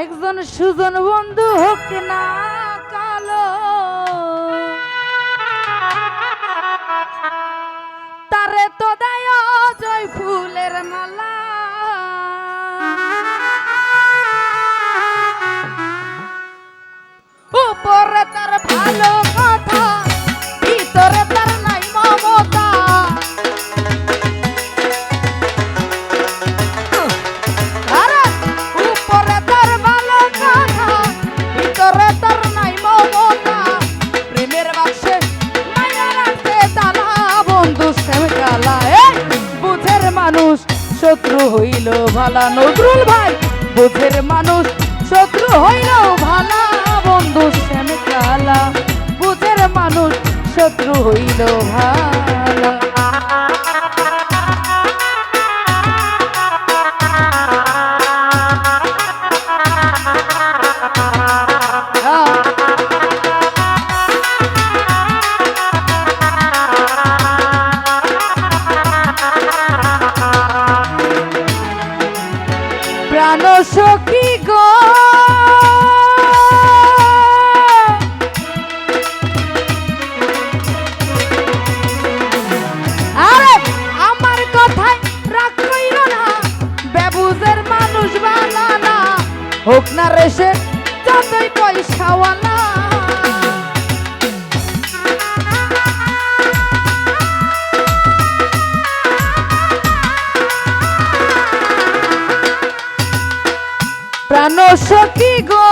একজন সুজন বন্ধু হোক না কালো, তারে তো দেয় জয় ফুলের মালা। উপরে তার ভালো কথা, ভিতরে তার নাই মমতা। আরে উপরে তার ভালো কথা, ভিতরে তার নাই মমতা। প্রেমের বাক্সে মায়া রাখতে তালা, বন্ধু শ্যাম কালা। বুঝের মানুষ শত্রু হইল ভালা, নজরুল ভাই। বুঝের মানুষ শত্রু হইল ভালা, বন্ধু শ্যাম কালা। বুঝের মানুষ শত্রু হইল ভালা। প্রাণ সখী গো, আরে আমার কথায় রাগ কইরো না, বেবুজের মানুষ বালা না। হোক না রেসে যতই পয়সাওয়ালা। প্রাণ সখী গো,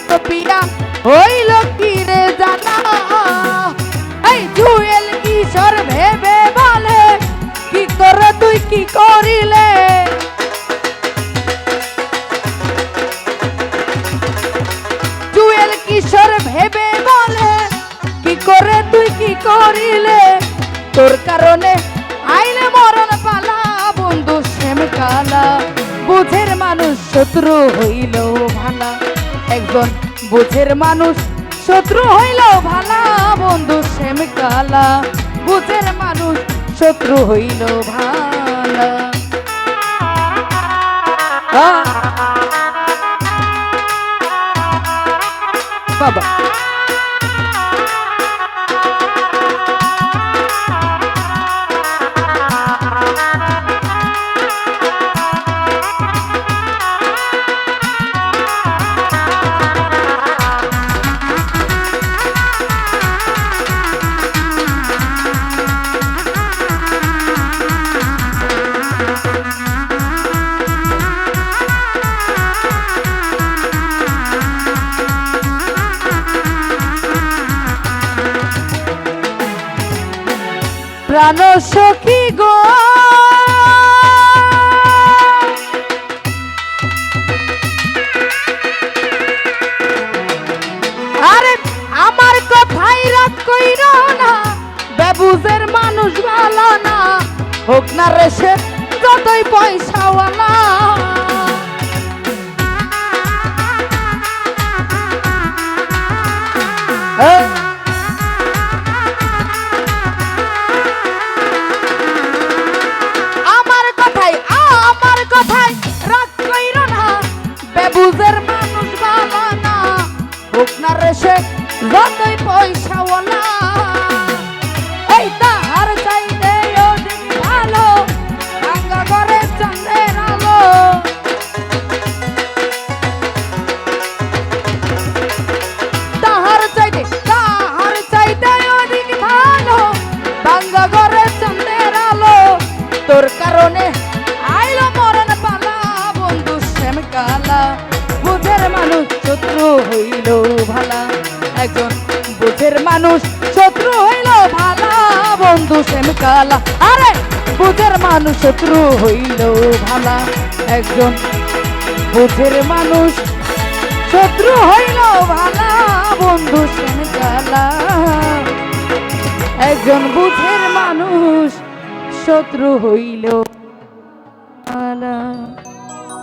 ভালো পিয়া হইল কি রে জানা। এই জুয়েল কিশোর ভেবে বলে, কি করে তুই কি করিলে। জুয়েল কিশোর ভেবে বলে, কি করে তুই কি করিলে। তোর কারণে আইলে মরণ পালা, বন্ধু শ্যাম কালা। বুঝের মানুষ শত্রু হইল ভালা, একজন বুঝের মানুষ শত্রু হইল ভালা, বন্ধু শ্যাম কালা। বুঝের মানুষ শত্রু হইল ভালা। বাবা প্রাণ সখী গো আরে আমার কথাই রাগ কইরো না বেবুজের মানুষ ভালো না হোক না রে সে যতই পয়সাওয়ালা আমার কথাই রাগ কইরো না বেবুজের মানুষ ভালো না হোক না রে সে যতই পয়সাওয়ালা এই তাহার চাইতে অধিক ভালো ভাঙ্গা ঘরে চন্দ্রের আলো তাহার চাইতে অধিক ভালো ভাঙ্গা ঘরে চন্দ্রের আলো তোর কারণে আইলো মরণ পালা বন্ধু শ্যাম কালা বুঝের মানুষ শত্রু হইল ভালা একজন বুঝের মানুষ শত্রু হইল ভালা বন্ধু শ্যাম কালা আরে বুঝের মানুষ শত্রু হইল ভালা একজন বুঝের মানুষ শত্রু হইল ভালা বন্ধু শ্যাম কালা একজন বুঝের মানুষ শত্রু হইল